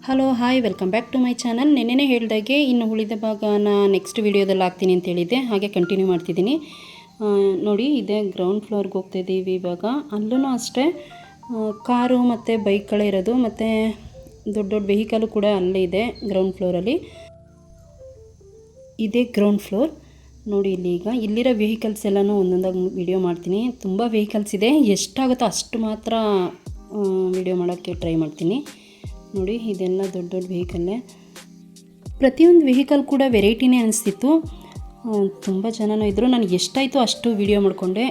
Hello hi welcome back to my channel. ನೆನ್ನೆನೇ ಹೇಳಿದಾಗೆ ಇನ್ನು ಉಳಿದ ಭಾಗನ ನೆಕ್ಸ್ಟ್ ವೀಡಿಯೋದಲ್ಲಿ ಹಾಕ್ತೀನಿ ಅಂತ ಹೇಳಿದ್ದೆ, ಹಾಗೆ ಕಂಟಿನ್ಯೂ ಮಾಡ್ತಿದ್ದೀನಿ. ನೋಡಿ, ಇದೇ ಗ್ರೌಂಡ್ ಫ್ಲೋರ್ಗೆ ಹೋಗ್ತಾಯಿದ್ದೀವಿ ಇವಾಗ. ಅಲ್ಲೂ ಅಷ್ಟೇ ಕಾರು ಮತ್ತು ಬೈಕ್ಗಳೇ ಇರೋದು, ಮತ್ತು ದೊಡ್ಡ ದೊಡ್ಡ ವೆಹಿಕಲು ಕೂಡ ಅಲ್ಲೇ ಇದೆ ಗ್ರೌಂಡ್ ಫ್ಲೋರಲ್ಲಿ. ಇದೇ ಗ್ರೌಂಡ್ ಫ್ಲೋರ್ ನೋಡಿ. ಇಲ್ಲಿರೋ ವೆಹಿಕಲ್ಸ್ ಎಲ್ಲನೂ ಒಂದೊಂದಾಗಿ ವಿಡಿಯೋ ಮಾಡ್ತೀನಿ. ತುಂಬ ವೆಹಿಕಲ್ಸ್ ಇದೆ, ಎಷ್ಟಾಗುತ್ತೋ ಅಷ್ಟು ಮಾತ್ರ ವಿಡಿಯೋ ಮಾಡೋಕ್ಕೆ ಟ್ರೈ ಮಾಡ್ತೀನಿ. ನೋಡಿ, ಇದೆಲ್ಲ ದೊಡ್ಡ ದೊಡ್ಡ ವೆಹಿಕಲ್ಲೇ. ಪ್ರತಿಯೊಂದು ವೆಹಿಕಲ್ ಕೂಡ ವೆರೈಟಿನೇ ಅನಿಸ್ತಿತ್ತು. ತುಂಬ ಜನನೂ ಇದ್ದರು. ನನಗೆ ಎಷ್ಟಾಯಿತು ಅಷ್ಟು ವಿಡಿಯೋ ಮಾಡಿಕೊಂಡೆ.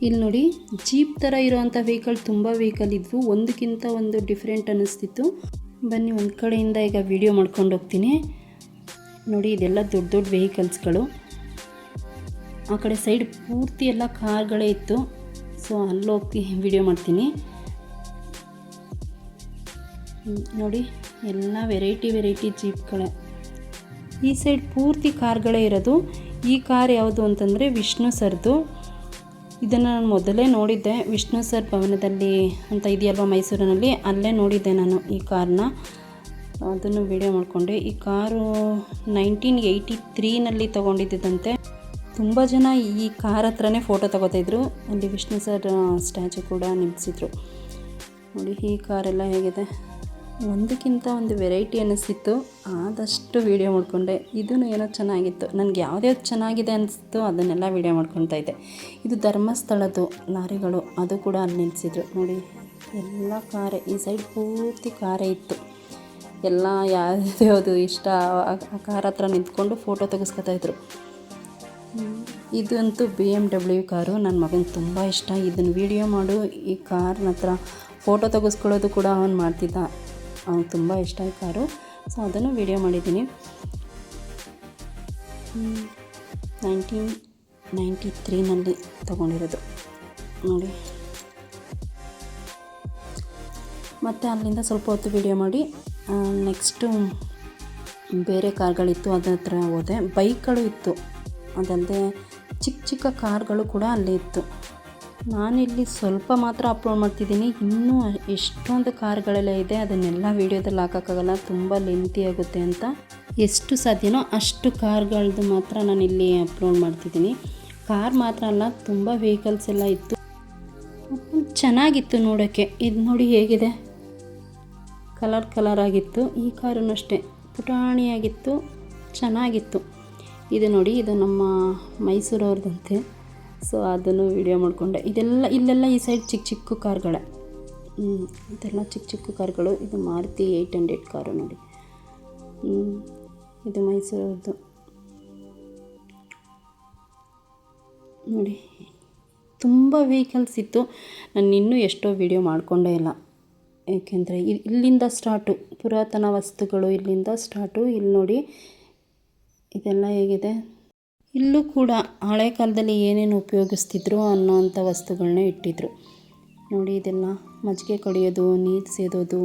ಇಲ್ಲಿ ನೋಡಿ, ಜೀಪ್ ಥರ ಇರೋವಂಥ ವೆಹಿಕಲ್ ತುಂಬ ವೆಹಿಕಲ್ ಇದ್ವು, ಒಂದಕ್ಕಿಂತ ಒಂದು ಡಿಫ್ರೆಂಟ್ ಅನ್ನಿಸ್ತಿತ್ತು. ಬನ್ನಿ ಒಂದು ಕಡೆಯಿಂದ ಈಗ ವಿಡಿಯೋ ಮಾಡ್ಕೊಂಡು ಹೋಗ್ತೀನಿ. ನೋಡಿ, ಇದೆಲ್ಲ ದೊಡ್ಡ ದೊಡ್ಡ ವೆಹಿಕಲ್ಸ್ಗಳು. ಆ ಕಡೆ ಸೈಡ್ ಪೂರ್ತಿ ಎಲ್ಲ ಕಾರ್ಗಳೇ ಇತ್ತು. ಸೊ ಅಲ್ಲೋಗಿ ವಿಡಿಯೋ ಮಾಡ್ತೀನಿ. ನೋಡಿ, ಎಲ್ಲ ವೆರೈಟಿ ಜೀಪ್ಗಳೇ. ಈ ಸೈಡ್ ಪೂರ್ತಿ ಕಾರ್ಗಳೇ ಇರೋದು. ಈ ಕಾರ್ ಯಾವುದು ಅಂತಂದರೆ ವಿಷ್ಣು ಸರ್ದು. ಇದನ್ನು ನಾನು ಮೊದಲೇ ನೋಡಿದ್ದೆ, ವಿಷ್ಣು ಸರ್ ಭವನದಲ್ಲಿ ಅಂತ ಇದೆಯಲ್ವ ಮೈಸೂರಿನಲ್ಲಿ, ಅಲ್ಲೇ ನೋಡಿದ್ದೆ ನಾನು ಈ ಕಾರ್ನ. ಅದನ್ನು ವಿಡಿಯೋ ಮಾಡಿಕೊಂಡೆ. ಈ ಕಾರು 1983ನಲ್ಲಿ ತೊಗೊಂಡಿದ್ದಂತೆ. ತುಂಬ ಜನ ಈ ಕಾರ್ ಹತ್ರನೇ ಫೋಟೋ ತಗೋತಾಯಿದ್ರು. ಅಲ್ಲಿ ವಿಷ್ಣು ಸರ್ ಸ್ಟ್ಯಾಚು ಕೂಡ ನಿಲ್ಲಿಸಿದ್ರು. ನೋಡಿ, ಈ ಕಾರೆಲ್ಲ ಹೇಗಿದೆ, ಒಂದಕ್ಕಿಂತ ಒಂದು ವೆರೈಟಿ ಅನ್ನಿಸ್ತಿತ್ತು. ಆದಷ್ಟು ವೀಡಿಯೋ ಮಾಡಿಕೊಂಡೆ. ಇದೂ ಏನೋ ಚೆನ್ನಾಗಿತ್ತು. ನನಗೆ ಯಾವುದ್ಯಾವ್ದು ಚೆನ್ನಾಗಿದೆ ಅನಿಸ್ತು ಅದನ್ನೆಲ್ಲ ವೀಡಿಯೋ ಮಾಡ್ಕೊತಾ ಇದ್ದೆ. ಇದು ಧರ್ಮಸ್ಥಳದ್ದು ಲಾರಿಗಳು, ಅದು ಕೂಡ ಅಲ್ಲಿ ನಿಲ್ಲಿಸಿದ್ರು. ನೋಡಿ, ಎಲ್ಲ ಕಾರೇ. ಈ ಸೈಡ್ ಪೂರ್ತಿ ಕಾರೇ ಇತ್ತು. ಎಲ್ಲ ಯಾವ್ದು ಇಷ್ಟ ಆ ಕಾರ್ ಹತ್ರ ನಿಂತ್ಕೊಂಡು ಫೋಟೋ ತೆಗೆಸ್ಕೊತಾಯಿದ್ರು. ಇದಂತೂ BMW ಕಾರು. ನನ್ನ ಮಗನಿಗೆ ತುಂಬ ಇಷ್ಟ. ಇದನ್ನು ವೀಡಿಯೋ ಮಾಡು, ಈ ಕಾರ್ನ ಹತ್ರ ಫೋಟೋ ತೆಗೆಸ್ಕೊಳ್ಳೋದು ಕೂಡ ಅವನು ಮಾಡ್ತಿದ್ದ. ಅವ್ನಿಗೆ ತುಂಬ ಇಷ್ಟ ಈ ಕಾರು. ಸೊ ಅದನ್ನು ವೀಡಿಯೋ ಮಾಡಿದ್ದೀನಿ. 1993ನಲ್ಲಿ ತೊಗೊಂಡಿರೋದು ನೋಡಿ. ಮತ್ತು ಅಲ್ಲಿಂದ ಸ್ವಲ್ಪ ಹೊತ್ತು ವೀಡಿಯೋ ಮಾಡಿ ನೆಕ್ಸ್ಟು ಬೇರೆ ಕಾರ್ಗಳಿತ್ತು, ಅದ್ರ ಹತ್ರ ಹೋದೆ. ಬೈಕ್ಗಳು ಇತ್ತು, ಅದಲ್ಲದೆ ಚಿಕ್ಕ ಕಾರ್ಗಳು ಕೂಡ ಅಲ್ಲೇ ಇತ್ತು. ನಾನಿಲ್ಲಿ ಸ್ವಲ್ಪ ಮಾತ್ರ ಅಪ್ಲೋಡ್ ಮಾಡ್ತಿದ್ದೀನಿ. ಇನ್ನೂ ಎಷ್ಟೊಂದು ಕಾರ್ಗಳೆಲ್ಲ ಇದೆ, ಅದನ್ನೆಲ್ಲ ವೀಡಿಯೋದಲ್ಲಿ ಹಾಕೋಕ್ಕಾಗಲ್ಲ, ತುಂಬ ಲೆಂತಿ ಆಗುತ್ತೆ ಅಂತ. ಎಷ್ಟು ಸಾಧ್ಯನೋ ಅಷ್ಟು ಕಾರ್ಗಳದ್ದು ಮಾತ್ರ ನಾನಿಲ್ಲಿ ಅಪ್ಲೋಡ್ ಮಾಡ್ತಿದ್ದೀನಿ. ಕಾರ್ ಮಾತ್ರ ಅಲ್ಲ, ತುಂಬ ವೆಹಿಕಲ್ಸ್ ಎಲ್ಲ ಇತ್ತು. ಚೆನ್ನಾಗಿತ್ತು ನೋಡೋಕ್ಕೆ. ಇದು ನೋಡಿ ಹೇಗಿದೆ, ಕಲರ್ ಆಗಿತ್ತು. ಈ ಕಾರೂ ಅಷ್ಟೇ ಪುಟಾಣಿಯಾಗಿತ್ತು, ಚೆನ್ನಾಗಿತ್ತು. ಇದು ನೋಡಿ, ಇದು ನಮ್ಮ ಮೈಸೂರವ್ರದ್ದಂತೆ. ಸೊ ಅದನ್ನು ವೀಡಿಯೋ ಮಾಡಿಕೊಂಡೆ. ಇಲ್ಲೆಲ್ಲ ಈ ಸೈಡ್ ಚಿಕ್ಕ ಕಾರ್ಗಳೇ. ಇದೆಲ್ಲ ಚಿಕ್ಕ ಕಾರ್ಗಳು. ಇದು ಮಾರುತಿ 800 ಕಾರು ನೋಡಿ. ಇದು ಮೈಸೂರವ್ರದ್ದು ನೋಡಿ. ತುಂಬ ವೆಹಿಕಲ್ಸ್ ಇತ್ತು. ನಾನು ಇನ್ನೂ ಎಷ್ಟೋ ವೀಡಿಯೋ ಮಾಡಿಕೊಂಡೇ ಇಲ್ಲ, ಏಕೆಂದರೆ ಇಲ್ಲಿಂದ ಸ್ಟಾರ್ಟು, ಪುರಾತನ ವಸ್ತುಗಳು ಇಲ್ಲಿಂದ ಸ್ಟಾರ್ಟು. ಇಲ್ಲಿ ನೋಡಿ, ಇದೆಲ್ಲ ಹೇಗಿದೆ. ಇಲ್ಲೂ ಕೂಡ ಹಳೆ ಕಾಲದಲ್ಲಿ ಏನೇನು ಉಪಯೋಗಿಸ್ತಿದ್ರು ಅನ್ನೋವಂಥ ವಸ್ತುಗಳನ್ನೇ ಇಟ್ಟಿದ್ರು ನೋಡಿ. ಇದೆಲ್ಲ ಮಜ್ಜಿಗೆ ಕಡಿಯೋದು, ನೀರು ಸೇದೋದು,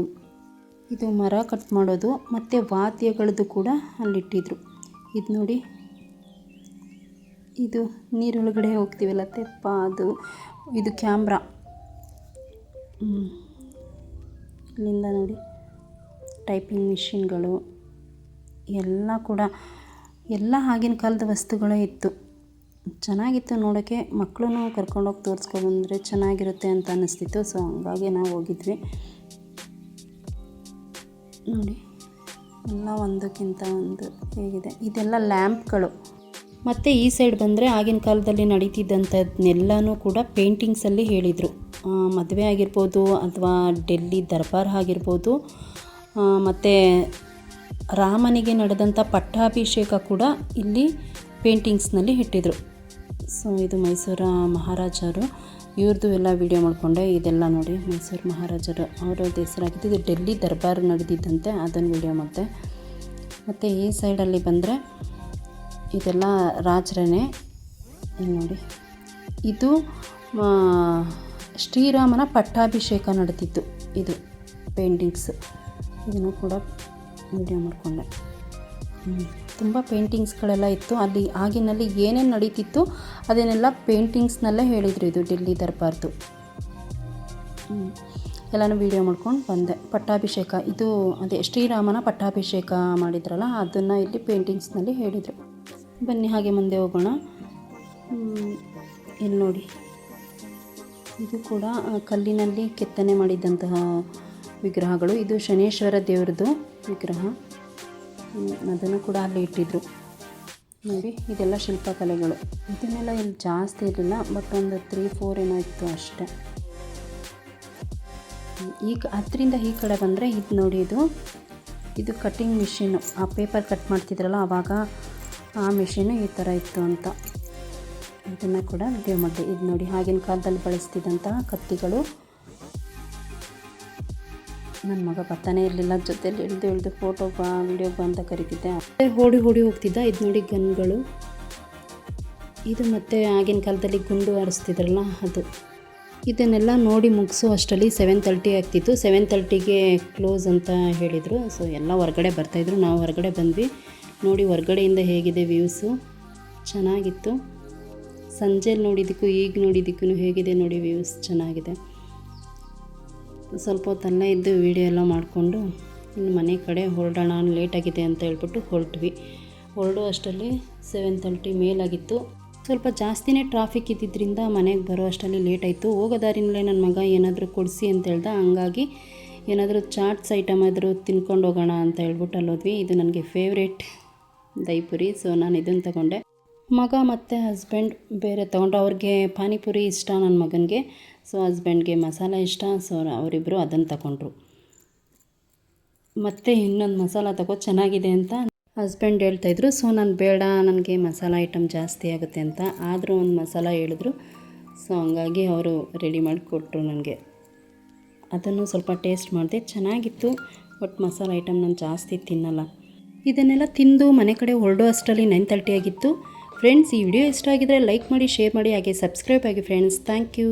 ಇದು ಮರ ಕಟ್ ಮಾಡೋದು, ಮತ್ತು ವಾದ್ಯಗಳದ್ದು ಕೂಡ ಅಲ್ಲಿಟ್ಟಿದ್ರು. ಇದು ನೋಡಿ, ಇದು ನೀರೊಳಗಡೆ ಹೋಗ್ತೀವಲ್ಲ ತೆಪ್ಪ, ಅದು. ಇದು ಕ್ಯಾಮ್ರಾ. ಇಲ್ಲಿಂದ ನೋಡಿ, ಟೈಪಿಂಗ್ ಮಿಷಿನ್ಗಳು ಎಲ್ಲ ಆಗಿನ ಕಾಲದ ವಸ್ತುಗಳೇ ಇತ್ತು. ಚೆನ್ನಾಗಿತ್ತು ನೋಡೋಕ್ಕೆ. ಮಕ್ಕಳನ್ನು ಕರ್ಕೊಂಡೋಗಿ ತೋರಿಸ್ಕೊಬಂದರೆ ಚೆನ್ನಾಗಿರುತ್ತೆ ಅಂತ ಅನ್ನಿಸ್ತಿತ್ತು. ಸೊ ಹಂಗಾಗಿ ನಾವು ಹೋಗಿದ್ವಿ ನೋಡಿ. ಎಲ್ಲ ಒಂದಕ್ಕಿಂತ ಒಂದು ಹೇಗಿದೆ. ಇದೆಲ್ಲ ಲ್ಯಾಂಪ್ಗಳು. ಮತ್ತು ಈ ಸೈಡ್ ಬಂದರೆ ಆಗಿನ ಕಾಲದಲ್ಲಿ ನಡೀತಿದ್ದಂಥದ್ದನ್ನೆಲ್ಲನೂ ಕೂಡ ಪೇಂಟಿಂಗ್ಸಲ್ಲಿ ಹೇಳಿದರು. ಮದುವೆ ಆಗಿರ್ಬೋದು, ಅಥವಾ ಡೆಲ್ಲಿ ದರ್ಬಾರ್ ಆಗಿರ್ಬೋದು, ಮತ್ತು ರಾಮನಿಗೆ ನಡೆದಂಥ ಪಟ್ಟಾಭಿಷೇಕ ಕೂಡ ಇಲ್ಲಿ ಪೇಂಟಿಂಗ್ಸ್ನಲ್ಲಿ ಇಟ್ಟಿದ್ರು. ಸೊ ಇದು ಮೈಸೂರು ಮಹಾರಾಜರು, ಇವ್ರದ್ದು ಎಲ್ಲ ವೀಡಿಯೋ ಮಾಡಿಕೊಂಡೆ. ಇದೆಲ್ಲ ನೋಡಿ, ಮೈಸೂರು ಮಹಾರಾಜರು ಅವರದ್ದು ಹೆಸರಾಗಿದ್ದು. ಇದು ಡೆಲ್ಲಿ ದರ್ಬಾರ್ ನಡೆದಿದ್ದಂತೆ, ಅದನ್ನು ವೀಡಿಯೋ ಮಾಡಿದೆ. ಮತ್ತು ಈ ಸೈಡಲ್ಲಿ ಬಂದರೆ ಇದೆಲ್ಲ ರಾಜರೇ. ಇಲ್ಲಿ ನೋಡಿ, ಇದು ಶ್ರೀರಾಮನ ಪಟ್ಟಾಭಿಷೇಕ ನಡೆದಿತ್ತು. ಇದು ಪೇಂಟಿಂಗ್ಸ್, ಇದನ್ನು ಕೂಡ ವೀಡಿಯೋ ಮಾಡಿಕೊಂಡೆ. ತುಂಬ ಪೇಂಟಿಂಗ್ಸ್ಗಳೆಲ್ಲ ಇತ್ತು ಅಲ್ಲಿ. ಆಗಿನಲ್ಲಿ ಏನೇನು ನಡೀತಿತ್ತು ಅದನ್ನೆಲ್ಲ ಪೇಂಟಿಂಗ್ಸ್ನಲ್ಲೇ ಹೇಳಿದರು. ಇದು ಡೆಲ್ಲಿ ದರ್ಬಾರ್ದು ಎಲ್ಲನೂ ವೀಡಿಯೋ ಮಾಡ್ಕೊಂಡು ಬಂದೆ. ಪಟ್ಟಾಭಿಷೇಕ ಇದು ಅದೇ ಶ್ರೀರಾಮನ ಪಟ್ಟಾಭಿಷೇಕ ಮಾಡಿದ್ರಲ್ಲ ಅದನ್ನು ಇಲ್ಲಿ ಪೇಂಟಿಂಗ್ಸ್ನಲ್ಲಿ ಹೇಳಿದರು. ಬನ್ನಿ ಹಾಗೆ ಮುಂದೆ ಹೋಗೋಣ. ಇಲ್ಲಿ ನೋಡಿ, ಇದು ಕೂಡ ಕಲ್ಲಿನಲ್ಲಿ ಕೆತ್ತನೆ ಮಾಡಿದಂತಹ ವಿಗ್ರಹಗಳು. ಇದು ಶನೇಶ್ವರ ದೇವ್ರದ್ದು ವಿಗ್ರಹ, ಅದನ್ನು ಕೂಡ ಅಲ್ಲಿ ಇಟ್ಟಿದ್ರು ನೋಡಿ. ಇದೆಲ್ಲ ಶಿಲ್ಪಕಲೆಗಳು. ಇದನ್ನೆಲ್ಲ ಇಲ್ಲಿ ಜಾಸ್ತಿ ಇರಲಿಲ್ಲ, ಬಟ್ ಒಂದು 3-4 ಏನೋ ಇತ್ತು ಅಷ್ಟೇ. ಈಗ ಅದರಿಂದ ಈ ಕಡೆ ಬಂದರೆ ಇದು ನೋಡಿ, ಇದು ಕಟ್ಟಿಂಗ್ ಮಿಷಿನ್ನು. ಆ ಪೇಪರ್ ಕಟ್ ಮಾಡ್ತಿದ್ರಲ್ಲ ಆವಾಗ ಆ ಮಿಷಿನ್ನು ಈ ಥರ ಇತ್ತು ಅಂತ ಇದನ್ನು ಕೂಡ ವಿಡಿಯೋ ಮಾಡಿದೆ. ಇದು ನೋಡಿ, ಆಗಿನ ಕಾಲದಲ್ಲಿ ಬಳಸ್ತಿದ್ದಂತಹ ಕತ್ತಿಗಳು. ನನ್ನ ಮಗ ಬರ್ತಾನೆ ಇರಲಿಲ್ಲ, ಜೊತೆಲಿ ಇಳಿದು ಫೋಟೋ ಬಾ ವಿಡಿಯೋ ಬಾ ಅಂತ ಕರಿತಿದ್ದೆ. ಓಡಿ ಹೋಗ್ತಿದ್ದ. ಇದು ನೋಡಿ ಗನ್ಗಳು. ಇದು ಮತ್ತು ಆಗಿನ ಕಾಲದಲ್ಲಿ ಗುಂಡು ಹಾರಿಸ್ತಿದ್ರಲ್ಲ ಅದು. ಇದನ್ನೆಲ್ಲ ನೋಡಿ ಮುಗಿಸೋ ಅಷ್ಟರಲ್ಲಿ 7:30 ಆಗ್ತಿತ್ತು. 7:30ಗೆ ಕ್ಲೋಸ್ ಅಂತ ಹೇಳಿದರು. ಸೊ ಎಲ್ಲ ಹೊರಗಡೆ ಬರ್ತಾಯಿದ್ರು. ನಾವು ಹೊರಗಡೆ ಬಂದ್ವಿ. ನೋಡಿ ಹೊರಗಡೆಯಿಂದ ಹೇಗಿದೆ ವ್ಯೂಸು, ಚೆನ್ನಾಗಿತ್ತು. ಸಂಜೆಲಿ ನೋಡಿದ್ದಕ್ಕೂ ಈಗ ನೋಡಿದ್ದಕ್ಕೂ ಹೇಗಿದೆ ನೋಡಿ, ವ್ಯೂಸ್ ಚೆನ್ನಾಗಿದೆ. ಸ್ವಲ್ಪ ಹೊತ್ತಲ್ಲೇ ಇದ್ದು ವೀಡಿಯೋ ಎಲ್ಲ ಮಾಡಿಕೊಂಡು ಇನ್ನು ಮನೆ ಕಡೆ ಹೊರಡೋಣ, ಲೇಟಾಗಿದೆ ಅಂತ ಹೇಳ್ಬಿಟ್ಟು ಹೊರಡೋ ಅಷ್ಟರಲ್ಲಿ 7:30 ಮೇಲಾಗಿತ್ತು. ಸ್ವಲ್ಪ ಜಾಸ್ತಿನೇ ಟ್ರಾಫಿಕ್ ಇದ್ದಿದ್ದರಿಂದ ಮನೆಗೆ ಬರೋ ಅಷ್ಟರಲ್ಲಿ ಲೇಟ್ ಆಯಿತು. ಹೋಗೋ ದಾರಿನಲ್ಲೇ ನನ್ನ ಮಗ ಏನಾದರೂ ಕೊಡಿಸಿ ಅಂತ ಹೇಳ್ದ. ಹಂಗಾಗಿ ಏನಾದರೂ ಚಾಟ್ಸ್ ಐಟಮ್ ಆದರೂ ತಿನ್ಕೊಂಡು ಹೋಗೋಣ ಅಂತ ಹೇಳ್ಬಿಟ್ಟು ಅಲ್ಲೋದ್ವಿ. ಇದು ನನಗೆ ಫೇವ್ರೇಟ್ ದಹಿಪುರಿ. ಸೊ ನಾನು ಇದನ್ನು ತಗೊಂಡೆ. ಮಗ ಮತ್ತು ಹಸ್ಬೆಂಡ್ ಬೇರೆ ತೊಗೊಂಡ್ರು. ಅವ್ರಿಗೆ ಪಾನಿಪುರಿ ಇಷ್ಟ ನನ್ನ ಮಗನಿಗೆ. ಸೊ ಹಸ್ಬೆಂಡ್ಗೆ ಮಸಾಲ ಇಷ್ಟ. ಸೊ ಅವರಿಬ್ಬರು ಅದನ್ನು ತಗೊಂಡ್ರು. ಮತ್ತು ಇನ್ನೊಂದು ಮಸಾಲ ತಗೋ ಚೆನ್ನಾಗಿದೆ ಅಂತ ಹಸ್ಬೆಂಡ್ ಹೇಳ್ತಾಯಿದ್ರು. ಸೊ ನಾನು ಬೇಡ, ನನಗೆ ಮಸಾಲ ಐಟಮ್ ಜಾಸ್ತಿ ಆಗುತ್ತೆ ಅಂತ. ಆದರೂ ಒಂದು ಮಸಾಲ ಹೇಳಿದ್ರು. ಸೊ ಹಂಗಾಗಿ ಅವರು ರೆಡಿ ಮಾಡಿಕೊಟ್ರು ನನಗೆ. ಅದನ್ನು ಸ್ವಲ್ಪ ಟೇಸ್ಟ್ ಮಾಡಿದೆ, ಚೆನ್ನಾಗಿತ್ತು. ಬಟ್ ಮಸಾಲ ಐಟಮ್ ನಾನು ಜಾಸ್ತಿ ತಿನ್ನಲ್ಲ. ಇದನ್ನೆಲ್ಲ ತಿಂದು ಮನೆ ಕಡೆ ಹೊರಡೋ ಅಷ್ಟರಲ್ಲಿ 9:30 ಆಗಿತ್ತು. ಫ್ರೆಂಡ್ಸ್, ಈ ವಿಡಿಯೋ ಇಷ್ಟ ಆಗಿದ್ರೆ ಲೈಕ್ ಮಾಡಿ, ಶೇರ್ ಮಾಡಿ, ಹಾಗೆ ಸಬ್ಸ್ಕ್ರೈಬ್ ಆಗಿ ಫ್ರೆಂಡ್ಸ್. Thank you.